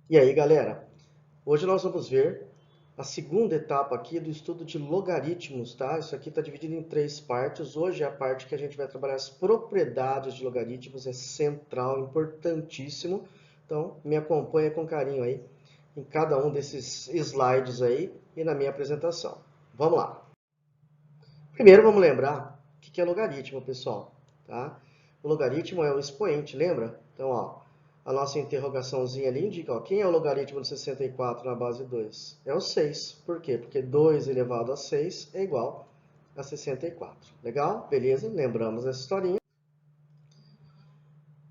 E aí, galera? Hoje nós vamos ver a segunda etapa aqui do estudo de logaritmos, tá? Isso aqui está dividido em três partes. Hoje é a parte que a gente vai trabalhar as propriedades de logaritmos, é central, importantíssimo. Então, me acompanha com carinho aí em cada um desses slides aí e na minha apresentação. Vamos lá. Primeiro, vamos lembrar o que é logaritmo, pessoal, tá? O logaritmo é o expoente, lembra? Então, ó, a nossa interrogaçãozinha ali indica, ó, quem é o logaritmo de 64 na base 2? É o 6. Por quê? Porque 2 elevado a 6 é igual a 64. Legal? Beleza? Lembramos essa historinha.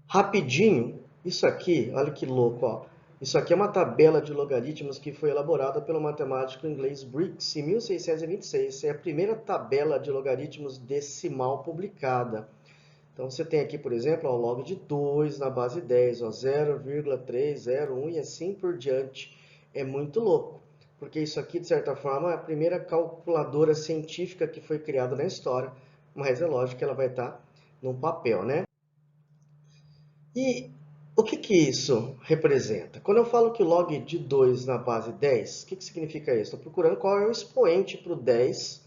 Rapidinho, isso aqui, olha que louco, ó. Isso aqui é uma tabela de logaritmos que foi elaborada pelo matemático inglês Briggs em 1626. É a primeira tabela de logaritmos decimal publicada. Então você tem aqui, por exemplo, ó, o log de 2 na base 10, ó, 0,301 e assim por diante. É muito louco, porque isso aqui, de certa forma, é a primeira calculadora científica que foi criada na história, mas é lógico que ela vai estar num papel, né? E o que que isso representa? Quando eu falo que log de 2 na base 10, o que que significa isso? Estou procurando qual é o expoente para o 10,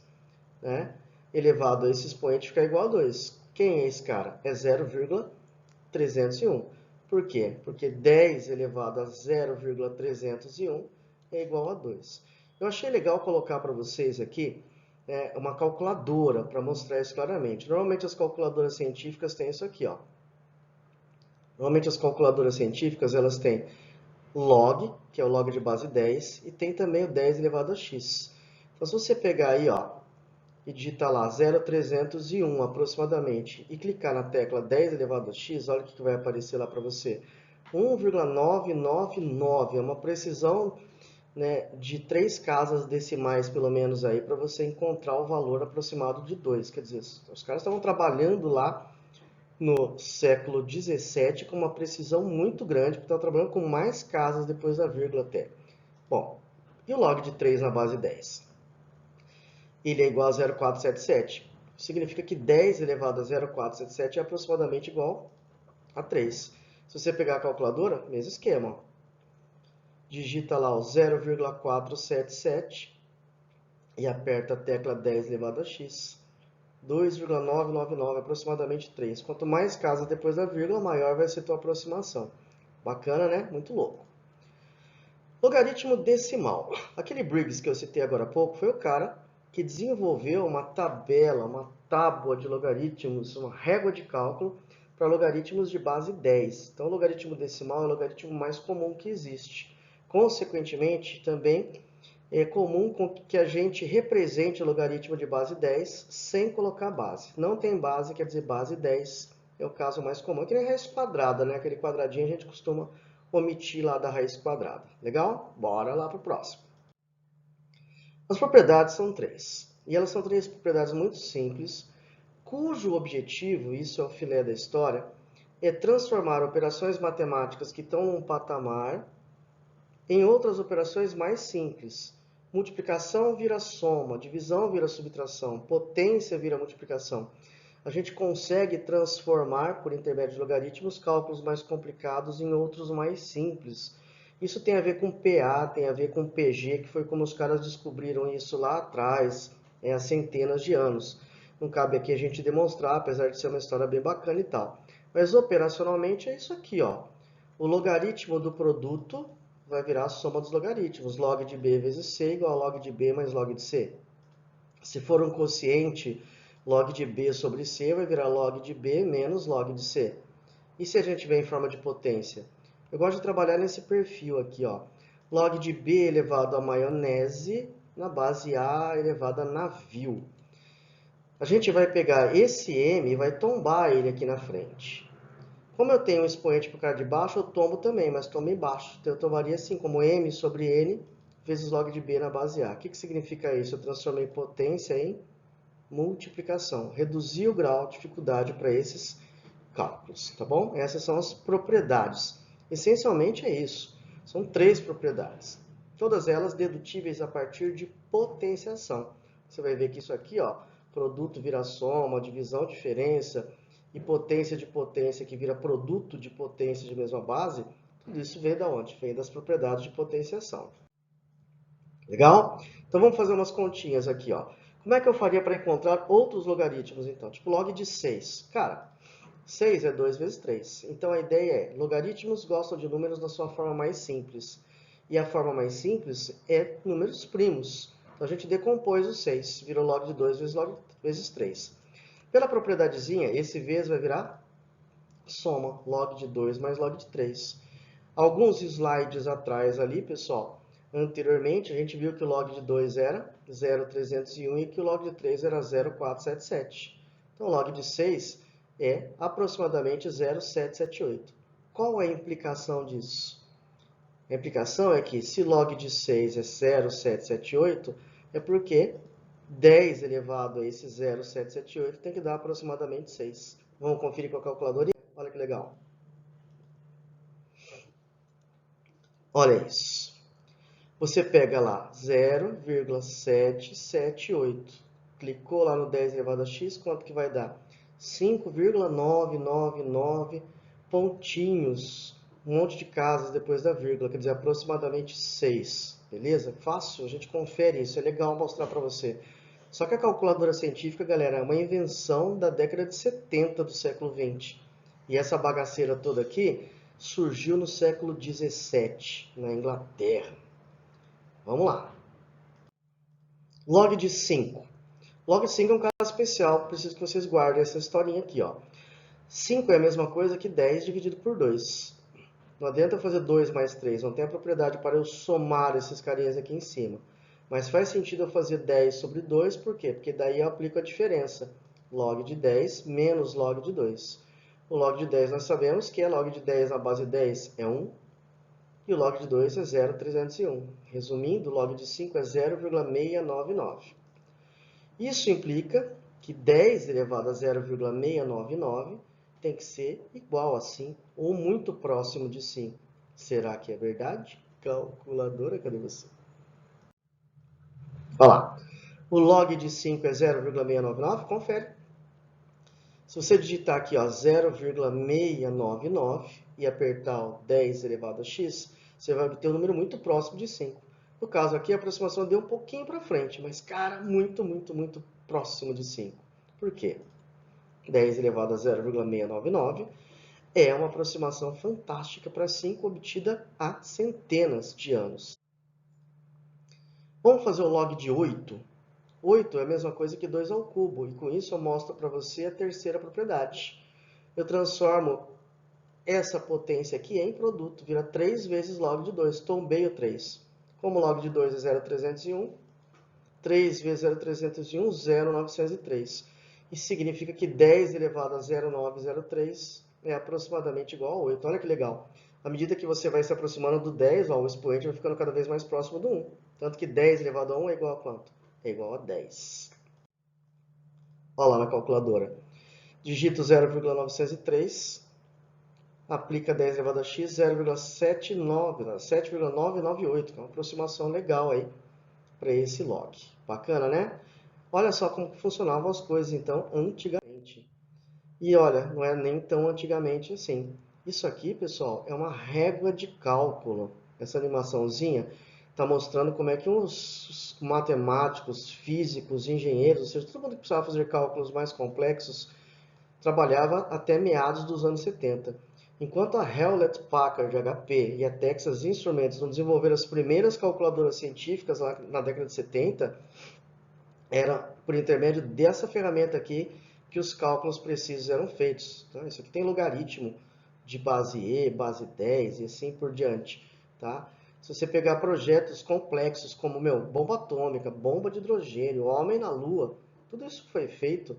né, elevado a esse expoente ficar igual a 2. Quem é esse cara? É 0,301. Por quê? Porque 10 elevado a 0,301 é igual a 2. Eu achei legal colocar para vocês aqui uma calculadora para mostrar isso claramente. Normalmente as calculadoras científicas têm isso aqui, ó. Normalmente as calculadoras científicas elas têm log, que é o log de base 10, e tem também o 10 elevado a x. Então se você pegar aí, ó, e digitar lá 0,301 aproximadamente e clicar na tecla 10 elevado a x, olha o que vai aparecer lá para você. 1,999 é uma precisão, né, de 3 casas decimais pelo menos aí para você encontrar o valor aproximado de 2. Quer dizer, os caras estavam trabalhando lá no século 17 com uma precisão muito grande, porque estava trabalhando com mais casas depois da vírgula até. Bom, e o log de 3 na base 10? Ele é igual a 0,477. Significa que 10 elevado a 0,477 é aproximadamente igual a 3. Se você pegar a calculadora, mesmo esquema. Digita lá o 0,477 e aperta a tecla 10 elevado a x. 2,999, aproximadamente 3. Quanto mais casas depois da vírgula, maior vai ser a tua aproximação. Bacana, né? Muito louco. Logaritmo decimal. Aquele Briggs que eu citei agora há pouco foi o cara que desenvolveu uma tabela, uma tábua de logaritmos, uma régua de cálculo para logaritmos de base 10. Então, o logaritmo decimal é o logaritmo mais comum que existe. Consequentemente, também é comum que a gente represente o logaritmo de base 10 sem colocar base. Não tem base, quer dizer base 10 é o caso mais comum. É que nem raiz quadrada, né? Aquele quadradinho a gente costuma omitir lá da raiz quadrada. Legal? Bora lá para o próximo. As propriedades são três. E elas são três propriedades muito simples, cujo objetivo, isso é o filé da história, é transformar operações matemáticas que estão num patamar em outras operações mais simples. Multiplicação vira soma, divisão vira subtração, potência vira multiplicação. A gente consegue transformar, por intermédio de logaritmos, cálculos mais complicados em outros mais simples. Isso tem a ver com PA, tem a ver com PG, que foi como os caras descobriram isso lá atrás, há centenas de anos. Não cabe aqui a gente demonstrar, apesar de ser uma história bem bacana e tal. Mas operacionalmente é isso aqui, ó. O logaritmo do produto vai virar a soma dos logaritmos. Log de b vezes c igual a log de b mais log de c. Se for um quociente, log de b sobre c vai virar log de b menos log de c. E se a gente vê em forma de potência? Eu gosto de trabalhar nesse perfil aqui, ó. Log de b elevado a maionese na base a elevado a navio. A gente vai pegar esse m e vai tombar ele aqui na frente. Como eu tenho um expoente por cá de baixo, eu tomo também, mas tomo embaixo. Então eu tomaria assim, como m sobre n vezes log de b na base a. O que significa isso? Eu transformei potência em multiplicação. Reduzir o grau de dificuldade para esses cálculos, tá bom? Essas são as propriedades. Essencialmente é isso. São três propriedades. Todas elas dedutíveis a partir de potenciação. Você vai ver que isso aqui, ó, produto vira soma, divisão diferença, e potência de potência que vira produto de potência de mesma base, Tudo isso vem da onde? Vem das propriedades de potenciação. Legal? Então vamos fazer umas continhas aqui, ó. Como é que eu faria para encontrar outros logaritmos, então? Tipo log de 6. Cara, 6 é 2 vezes 3. Então a ideia é, logaritmos gostam de números na sua forma mais simples. E a forma mais simples é números primos. Então a gente decompôs o 6, virou log de 2 vezes log vezes 3. Pela propriedadezinha, esse vezes vai virar soma, log de 2 mais log de 3. Alguns slides atrás ali, pessoal, anteriormente a gente viu que o log de 2 era 0,301 e que o log de 3 era 0,477. Então, o log de 6 é aproximadamente 0,778. Qual é a implicação disso? A implicação é que se log de 6 é 0,778, é porque 10 elevado a esse 0,778 tem que dar aproximadamente 6. Vamos conferir com a calculadora? Olha que legal. Olha isso. Você pega lá 0,778. Clicou lá no 10 elevado a x, quanto que vai dar? 5,999 pontinhos. Um monte de casas depois da vírgula, quer dizer, aproximadamente 6. Beleza? Fácil, a gente confere isso, é legal mostrar para você. Só que a calculadora científica, galera, é uma invenção da década de 70 do século 20. E essa bagaceira toda aqui surgiu no século 17, na Inglaterra. Vamos lá. Log de 5. Log de 5 é um caso especial, preciso que vocês guardem essa historinha aqui, ó. 5 é a mesma coisa que 10 dividido por 2. Não adianta eu fazer 2 mais 3, não tem a propriedade para eu somar esses carinhas aqui em cima. Mas faz sentido eu fazer 10 sobre 2, por quê? Porque daí eu aplico a diferença. Log de 10 menos log de 2. O log de 10 nós sabemos que log de 10 na base 10 é 1. E o log de 2 é 0,301. Resumindo, o log de 5 é 0,699. Isso implica que 10 elevado a 0,699 tem que ser igual a 5, ou muito próximo de 5. Será que é verdade? Calculadora, cadê você? Olha lá. O log de 5 é 0,699? Confere. Se você digitar aqui 0,699 e apertar o 10 elevado a x, você vai obter um número muito próximo de 5. No caso aqui, a aproximação deu um pouquinho para frente, mas, cara, muito próximo de 5. Por quê? 10 elevado a 0,699 é uma aproximação fantástica para 5 obtida há centenas de anos. Vamos fazer o log de 8. 8 é a mesma coisa que 2 ao cubo, e com isso eu mostro para você a terceira propriedade. Eu transformo essa potência aqui em produto, vira 3 vezes log de 2, tombei o 3. Como log de 2 é 0,301, 3 vezes 0,301, 0,903. Isso significa que 10 elevado a 0,903 é aproximadamente igual a 8. Olha que legal. À medida que você vai se aproximando do 10, ó, o expoente vai ficando cada vez mais próximo do 1. Tanto que 10 elevado a 1 é igual a quanto? É igual a 10. Olha lá na calculadora. Digito 0,903, aplica 10 elevado a x, 7,998, que é uma aproximação legal aí para esse log. Bacana, né? Olha só como funcionavam as coisas, então, antigamente. E olha, não é nem tão antigamente assim. Isso aqui, pessoal, é uma régua de cálculo. Essa animaçãozinha está mostrando como é que os matemáticos, físicos, engenheiros, ou seja, todo mundo que precisava fazer cálculos mais complexos, trabalhava até meados dos anos 70. Enquanto a Hewlett-Packard HP e a Texas Instruments não desenvolveram as primeiras calculadoras científicas lá na década de 70, era por intermédio dessa ferramenta aqui que os cálculos precisos eram feitos. Então, isso aqui tem logaritmo de base E, base 10 e assim por diante. Tá? Se você pegar projetos complexos como bomba atômica, bomba de hidrogênio, homem na lua, tudo isso foi feito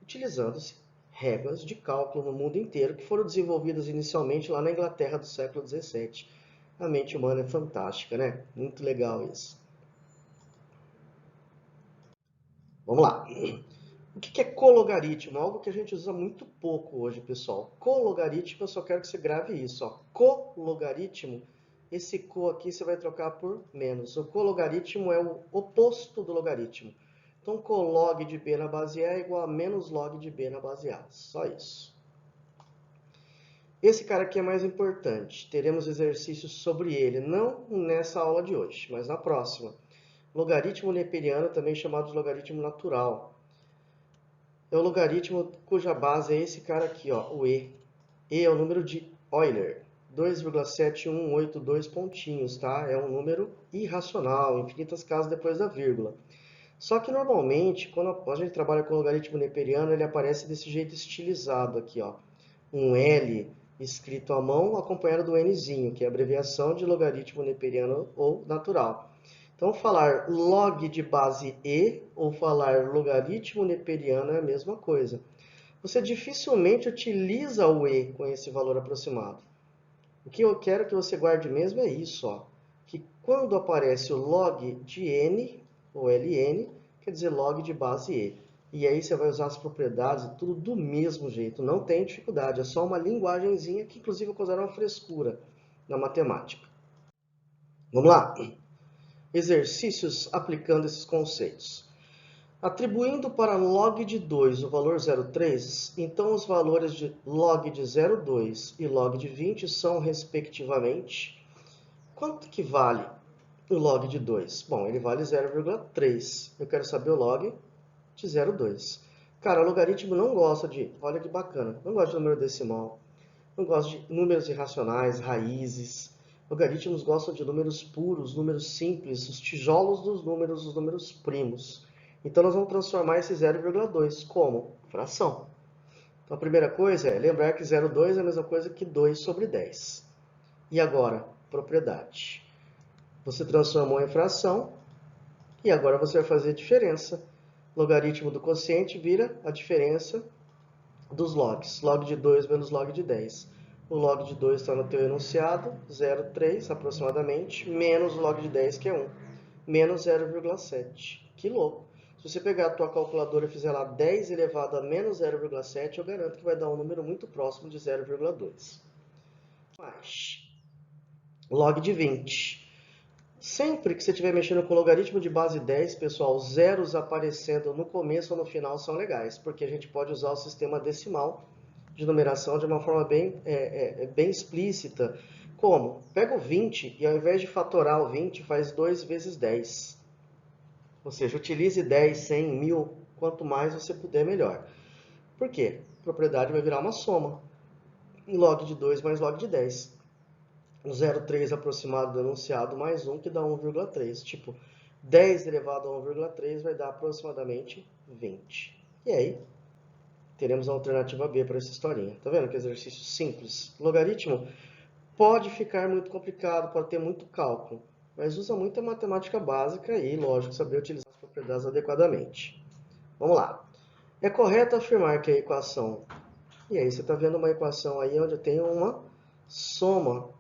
utilizando-se réguas de cálculo no mundo inteiro que foram desenvolvidas inicialmente lá na Inglaterra do século 17. A mente humana é fantástica, né? Muito legal isso. Vamos lá. O que é cologaritmo? Algo que a gente usa muito pouco hoje, pessoal. Cologaritmo, eu só quero que você grave isso. Ó. Cologaritmo, esse co aqui você vai trocar por menos. O cologaritmo é o oposto do logaritmo. Então, colog de b na base A é igual a menos log de b na base A. Só isso. Esse cara aqui é mais importante. Teremos exercícios sobre ele, não nessa aula de hoje, mas na próxima. Logaritmo neperiano, também chamado de logaritmo natural. É o logaritmo cuja base é esse cara aqui, ó, o e. E é o número de Euler, 2,7182 pontinhos, tá? É um número irracional, infinitas casas depois da vírgula. Só que normalmente, quando a gente trabalha com o logaritmo neperiano, ele aparece desse jeito estilizado aqui, ó. Um L escrito à mão acompanhado do Nzinho, que é a abreviação de logaritmo neperiano ou natural. Então, falar log de base E ou falar logaritmo neperiano é a mesma coisa. Você dificilmente utiliza o E com esse valor aproximado. O que eu quero que você guarde mesmo é isso, ó, que quando aparece o log de N, ou Ln, quer dizer log de base E. E aí você vai usar as propriedades e tudo do mesmo jeito, não tem dificuldade, é só uma linguagenzinha que inclusive eu considero uma frescura na matemática. Vamos lá? Exercícios aplicando esses conceitos. Atribuindo para log de 2 o valor 0,3, então os valores de log de 0,2 e log de 20 são, respectivamente, quanto que vale o log de 2? Bom, ele vale 0,3. Eu quero saber o log de 0,2. Cara, o logaritmo não gosta de, olha que bacana, não gosta de número decimal, não gosta de números irracionais, raízes. Logaritmos gostam de números puros, números simples, os tijolos dos números, os números primos. Então, nós vamos transformar esse 0,2 como fração. Então, a primeira coisa é lembrar que 0,2 é a mesma coisa que 2 sobre 10. E agora, propriedade. Você transformou em fração e agora você vai fazer a diferença. Logaritmo do quociente vira a diferença dos logs. Log de 2 menos log de 10. O log de 2 está no teu enunciado, 0,3 aproximadamente, menos o log de 10, que é 1, menos 0,7. Que louco! Se você pegar a tua calculadora e fizer lá 10 elevado a menos 0,7, eu garanto que vai dar um número muito próximo de 0,2. Mas, log de 20. Sempre que você estiver mexendo com logaritmo de base 10, pessoal, zeros aparecendo no começo ou no final são legais, porque a gente pode usar o sistema decimal de numeração de uma forma bem explícita. Como? Pega o 20 e ao invés de fatorar o 20, faz 2 vezes 10. Ou seja, utilize 10, 100, 1000, quanto mais você puder, melhor. Por quê? A propriedade vai virar uma soma. Log de 2 mais log de 10. O 0,3 aproximado do enunciado mais 1, que dá 1,3. Tipo, 10 elevado a 1,3 vai dar aproximadamente 20. E aí, teremos a alternativa B para essa historinha. Tá vendo que exercício simples? Logaritmo pode ficar muito complicado, pode ter muito cálculo, mas usa muita matemática básica e, lógico, saber utilizar as propriedades adequadamente. Vamos lá. É correto afirmar que a equação... E aí, você está vendo uma equação aí onde tem uma soma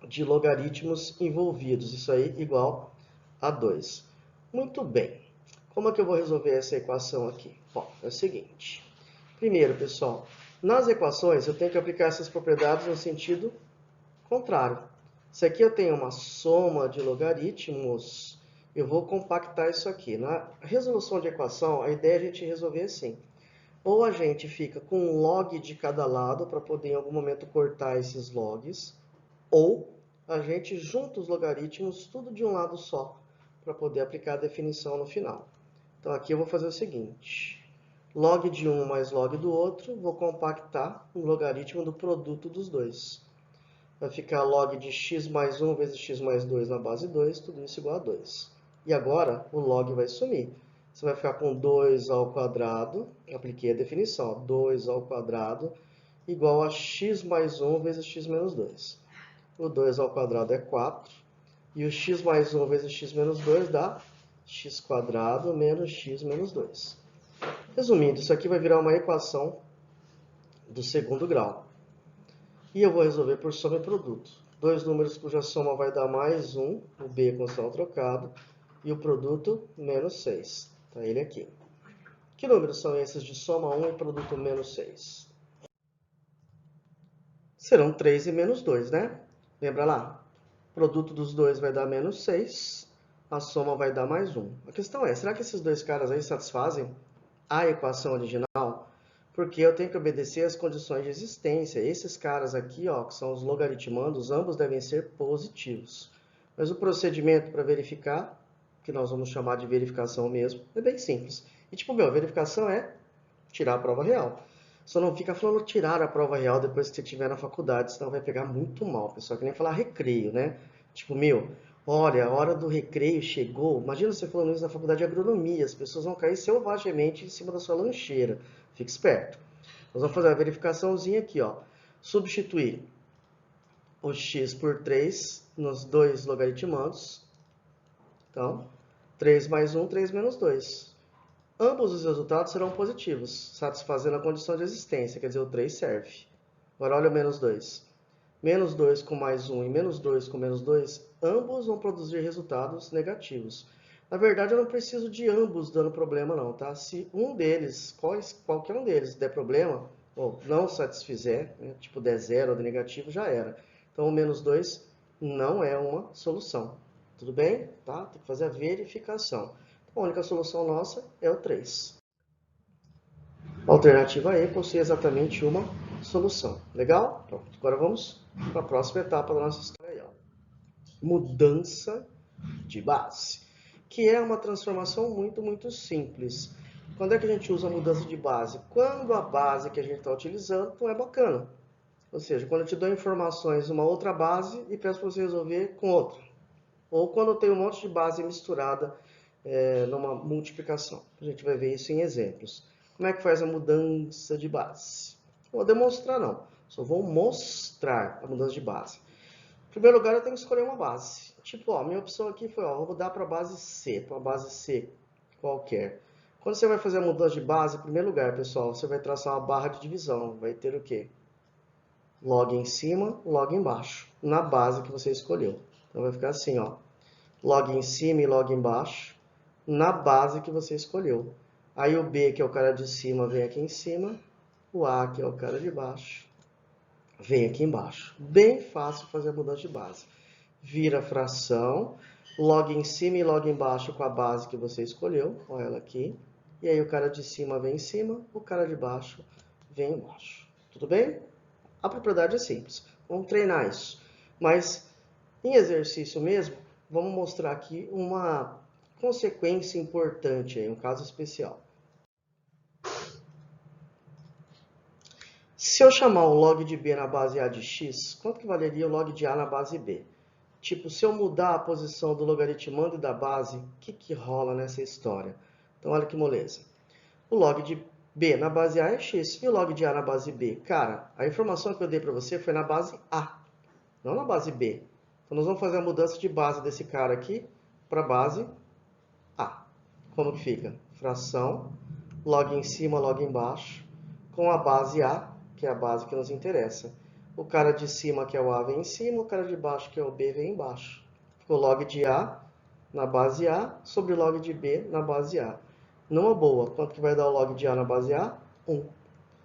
de logaritmos envolvidos. Isso aí igual a 2. Muito bem. Como é que eu vou resolver essa equação aqui? Bom, é o seguinte. Primeiro, pessoal, nas equações eu tenho que aplicar essas propriedades no sentido contrário. Se aqui eu tenho uma soma de logaritmos, eu vou compactar isso aqui. Na resolução de equação, a ideia é a gente resolver assim. Ou a gente fica com um log de cada lado para poder em algum momento cortar esses logs, ou a gente junta os logaritmos tudo de um lado só, para poder aplicar a definição no final. Então aqui eu vou fazer o seguinte. Log de um mais log do outro, vou compactar o logaritmo do produto dos dois. Vai ficar log de x mais 1 vezes x mais 2 na base 2, tudo isso igual a 2. E agora o log vai sumir. Você vai ficar com 2 ao quadrado, apliquei a definição, ó, 2 ao quadrado igual a x mais 1 vezes x menos 2. O 2 ao quadrado é 4. E o x mais 1 vezes x menos 2 dá x quadrado menos x menos 2. Resumindo, isso aqui vai virar uma equação do segundo grau. E eu vou resolver por soma e produto. Dois números cuja soma vai dar mais 1, o b com sinal trocado, e o produto menos 6. Está ele aqui. Que números são esses de soma 1 e produto menos 6? Serão 3 e menos 2, né? Lembra lá? O produto dos dois vai dar menos 6, a soma vai dar mais 1. A questão é, será que esses dois caras aí satisfazem a equação original? Porque eu tenho que obedecer às condições de existência. Esses caras aqui, ó, que são os logaritmandos, ambos devem ser positivos. Mas o procedimento para verificar, que nós vamos chamar de verificação mesmo, é bem simples. E tipo, meu, verificação é tirar a prova real. Só não fica falando tirar a prova real depois que você estiver na faculdade, senão vai pegar muito mal, pessoal. Que nem falar recreio, né? Tipo, meu, olha, a hora do recreio chegou. Imagina você falando isso na faculdade de agronomia, as pessoas vão cair selvagemente em cima da sua lancheira. Fique esperto. Nós vamos fazer a verificaçãozinha aqui, ó. Substituir o x por 3 nos dois logaritmandos. Então, 3 mais 1, 3 menos 2. Ambos os resultados serão positivos, satisfazendo a condição de existência, quer dizer, o 3 serve. Agora olha o menos 2. Menos 2 com mais 1 e menos 2 com menos 2, ambos vão produzir resultados negativos. Na verdade, eu não preciso de ambos dando problema não, tá? Se um deles, qualquer um deles der problema, ou não satisfizer, né, tipo der zero ou der negativo, já era. Então, o menos 2 não é uma solução. Tudo bem? Tá? Tem que fazer a verificação. A única solução nossa é o 3. A alternativa E possui exatamente uma solução. Legal? Pronto. Agora vamos para a próxima etapa da nossa história. Aí, ó. Mudança de base, que é uma transformação muito simples. Quando é que a gente usa a mudança de base? Quando a base que a gente está utilizando não é bacana. Ou seja, quando eu te dou informações de uma outra base e peço para você resolver com outra. Ou quando eu tenho um monte de base misturada numa multiplicação. A gente vai ver isso em exemplos. Como é que faz a mudança de base? Não vou demonstrar não, só vou mostrar a mudança de base. Em primeiro lugar, eu tenho que escolher uma base. Tipo, ó, minha opção aqui foi, ó, vou mudar para a base C, para uma base C qualquer. Quando você vai fazer a mudança de base, em primeiro lugar, pessoal, você vai traçar uma barra de divisão. Vai ter o quê? Log em cima, log embaixo, na base que você escolheu. Então vai ficar assim, ó, log em cima e log embaixo, na base que você escolheu. Aí o B, que é o cara de cima, vem aqui em cima, o A, que é o cara de baixo, vem aqui embaixo. Bem fácil fazer a mudança de base. Vira fração, log em cima e log embaixo com a base que você escolheu, olha ela aqui. E aí o cara de cima vem em cima, o cara de baixo vem embaixo. Tudo bem? A propriedade é simples. Vamos treinar isso. Mas em exercício mesmo, vamos mostrar aqui uma consequência importante, um caso especial. Se eu chamar o log de B na base A de x, quanto que valeria o log de A na base B? Tipo, se eu mudar a posição do logaritmando e da base, o que rola nessa história? Então, olha que moleza. O log de B na base A é x e o log de A na base B. Cara, a informação que eu dei para você foi na base A, não na base B. Então, nós vamos fazer a mudança de base desse cara aqui para a base A. Como que fica? Fração, log em cima, log embaixo, com a base A, que é a base que nos interessa. O cara de cima, que é o A, vem em cima, o cara de baixo, que é o B, vem embaixo. Ficou log de A na base A sobre log de B na base A. Numa boa, quanto que vai dar o log de A na base A? 1.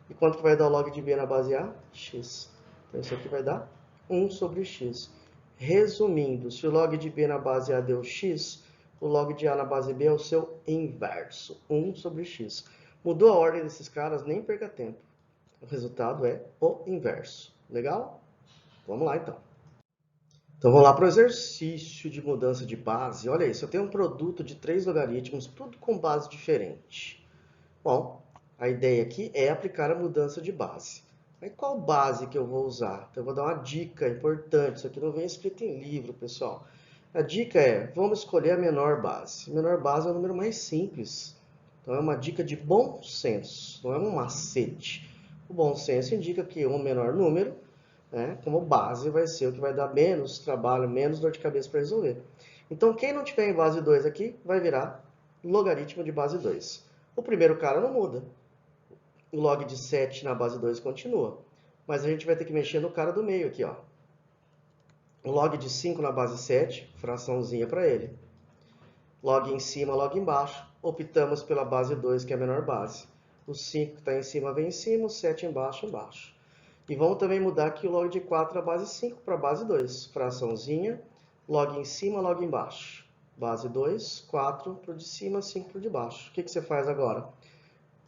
E quanto que vai dar o log de B na base A? X. Então, isso aqui vai dar 1 sobre x. Resumindo, se o log de B na base A deu x, o log de A na base B é o seu inverso, 1 sobre x. Mudou a ordem desses caras, nem perca tempo. O resultado é o inverso. Legal? Vamos lá, então. Então, vamos lá para o exercício de mudança de base. Olha isso, eu tenho um produto de 3 logaritmos, tudo com base diferente. Bom, a ideia aqui é aplicar a mudança de base. Mas qual base que eu vou usar? Então, eu vou dar uma dica importante. Isso aqui não vem escrito em livro, pessoal. A dica é, vamos escolher a menor base. A menor base é o número mais simples. Então, é uma dica de bom senso, não é um macete. O bom senso indica que um menor número, né, como base, vai ser o que vai dar menos trabalho, menos dor de cabeça para resolver. Então, quem não tiver em base 2 aqui, vai virar logaritmo de base 2. O primeiro cara não muda. O log de 7 na base 2 continua. Mas a gente vai ter que mexer no cara do meio aqui, ó. O log de 5 na base 7, fraçãozinha para ele. Log em cima, log embaixo. Optamos pela base 2, que é a menor base. O 5 que está em cima vem em cima, o 7 embaixo, embaixo. E vamos também mudar aqui o log de 4 na base 5 para a base 2. Fraçãozinha, log em cima, log embaixo. Base 2, 4 para o de cima, 5 para o de baixo. O que você faz agora?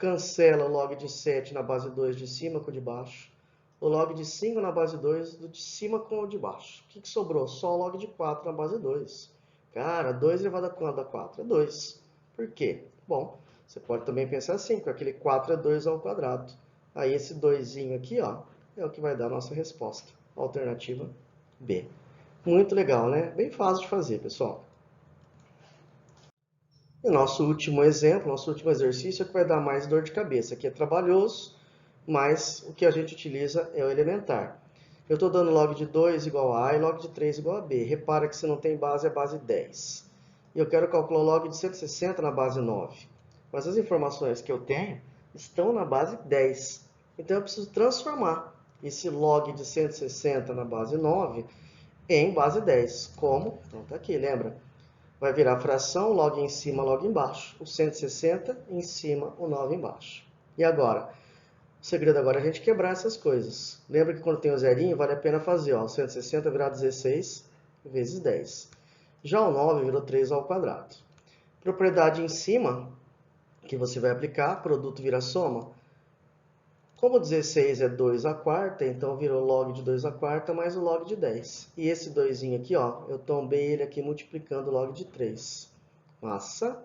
cancela o log de 7 na base 2 de cima com o de baixo. O log de 5 na base 2 do de cima com o de baixo. O que sobrou? Só o log de 4 na base 2. Cara, 2 elevado a quanto dá 4? É 2. Por quê? Bom, você pode também pensar assim, porque aquele 4 é 2 ao quadrado. Aí esse 2 aqui, ó, é o que vai dar a nossa resposta. Alternativa B. Muito legal, né? Bem fácil de fazer, pessoal. E o nosso último exemplo, nosso último exercício é que vai dar mais dor de cabeça. Aqui é trabalhoso, mas o que a gente utiliza é o elementar. Eu estou dando log de 2 igual a A e log de 3 igual a B. Repara que se não tem base, é base 10. E eu quero calcular o log de 160 na base 9. Mas as informações que eu tenho estão na base 10. Então eu preciso transformar esse log de 160 na base 9 em base 10. Como? Então tá aqui, lembra? Vai virar fração, log em cima, log embaixo. O 160 em cima, o 9 embaixo. E agora? O segredo agora é a gente quebrar essas coisas. Lembra que quando tem o zerinho, vale a pena fazer, ó, 160 virar 16 vezes 10. Já o 9 virou 3 ao quadrado. Propriedade em cima, que você vai aplicar, produto vira soma. Como 16 é 2 à quarta, então virou log de 2 à quarta mais o log de 10. E esse 2 aqui, ó, eu tombei ele aqui multiplicando o log de 3. Massa.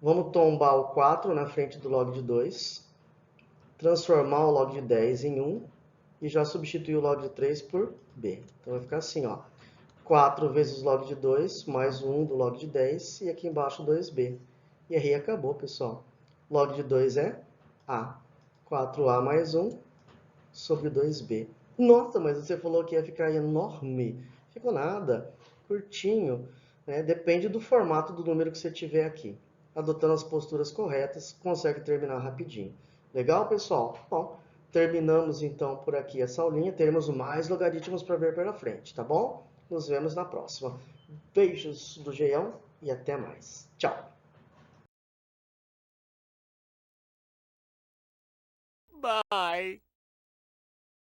Vamos tombar o 4 na frente do log de 2. Transformar o log de 10 em 1. E já substituir o log de 3 por b. Então vai ficar assim, ó. 4 vezes log de 2 mais 1 do log de 10. E aqui embaixo 2b. E aí acabou, pessoal. Log de 2 é a. 4a mais 1 sobre 2b. Nossa, mas você falou que ia ficar enorme. Ficou nada. Curtinho. Né? Depende do formato do número que você tiver aqui. Adotando as posturas corretas, consegue terminar rapidinho. Legal, pessoal? Bom, terminamos então por aqui essa aulinha. Teremos mais logaritmos para ver pela frente, tá bom? Nos vemos na próxima. Beijos do Geião e até mais. Tchau! Bye.